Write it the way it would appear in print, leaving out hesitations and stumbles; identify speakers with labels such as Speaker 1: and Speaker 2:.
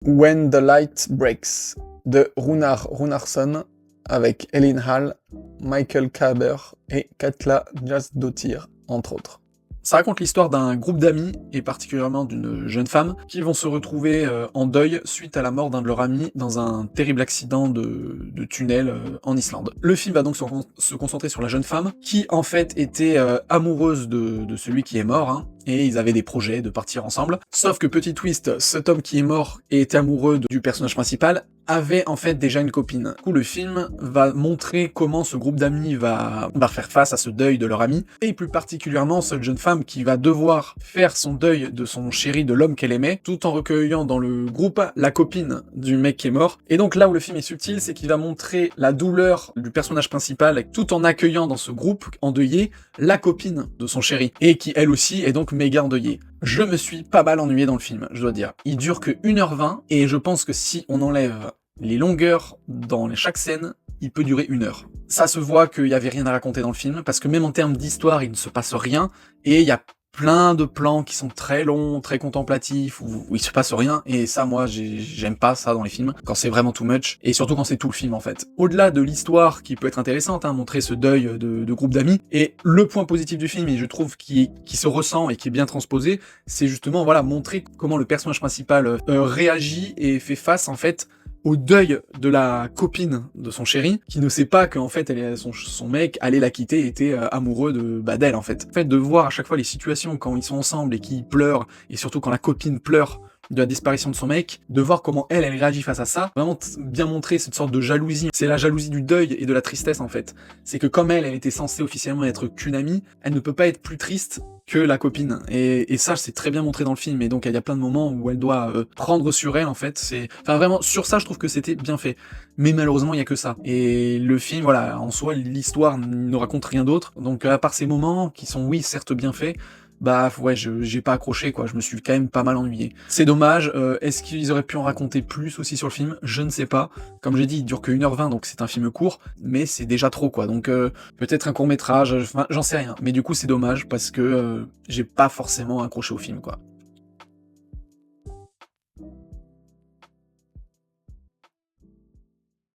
Speaker 1: When the Light Breaks de Runar Runarsson avec Elin Hall, Michael Kaber et Katla Jasdottir, entre autres. Ça raconte l'histoire d'un groupe d'amis, et particulièrement d'une jeune femme, qui vont se retrouver en deuil suite à la mort d'un de leurs amis dans un terrible accident de tunnel en Islande. Le film va donc se concentrer sur la jeune femme, qui en fait était amoureuse de celui qui est mort, hein, et ils avaient des projets de partir ensemble. Sauf que, petit twist, cet homme qui est mort et était amoureux du personnage principal avait en fait déjà une copine. Du coup, le film va montrer comment ce groupe d'amis va faire face à ce deuil de leur ami, et plus particulièrement cette jeune femme qui va devoir faire son deuil de son chéri, de l'homme qu'elle aimait, tout en recueillant dans le groupe la copine du mec qui est mort. Et donc là où le film est subtil, c'est qu'il va montrer la douleur du personnage principal, tout en accueillant dans ce groupe endeuillé la copine de son chéri, et qui elle aussi est donc méga endeuillée. Je me suis pas mal ennuyé dans le film, je dois dire. Il dure que 1h20, et je pense que si on enlève les longueurs dans chaque scène, il peut durer 1 heure. Ça se voit qu'il y avait rien à raconter dans le film, parce que même en termes d'histoire, il ne se passe rien, et il y a plein de plans qui sont très longs, très contemplatifs, où il se passe rien, et ça, moi, j'aime pas ça dans les films, quand c'est vraiment too much, et surtout quand c'est tout le film, en fait. Au-delà de l'histoire, qui peut être intéressante, hein, montrer ce deuil de groupe d'amis, et le point positif du film, et je trouve qui se ressent et qui est bien transposé, c'est justement, voilà, montrer comment le personnage principal réagit et fait face, en fait, au deuil de la copine de son chéri, qui ne sait pas qu'en fait son mec allait la quitter et était amoureux d'elle en fait. En fait, de voir à chaque fois les situations quand ils sont ensemble et qu'ils pleurent, et surtout quand la copine pleure de la disparition de son mec, de voir comment elle réagit face à ça, vraiment bien montrer cette sorte de jalousie. C'est la jalousie du deuil et de la tristesse en fait. C'est que comme elle était censée officiellement être qu'une amie, elle ne peut pas être plus triste que la copine, et ça c'est très bien montré dans le film, et donc il y a plein de moments où elle doit prendre sur elle en fait, enfin vraiment sur ça je trouve que c'était bien fait, mais malheureusement il y a que ça, et le film voilà, en soi l'histoire ne raconte rien d'autre, donc à part ces moments qui sont oui certes bien faits, bah ouais, j'ai pas accroché quoi, je me suis quand même pas mal ennuyé. C'est dommage, est-ce qu'ils auraient pu en raconter plus aussi sur le film? Je ne sais pas. Comme j'ai dit, il dure que 1h20, donc c'est un film court, mais c'est déjà trop quoi, donc peut-être un court-métrage, enfin j'en sais rien. Mais du coup c'est dommage, parce que j'ai pas forcément accroché au film quoi.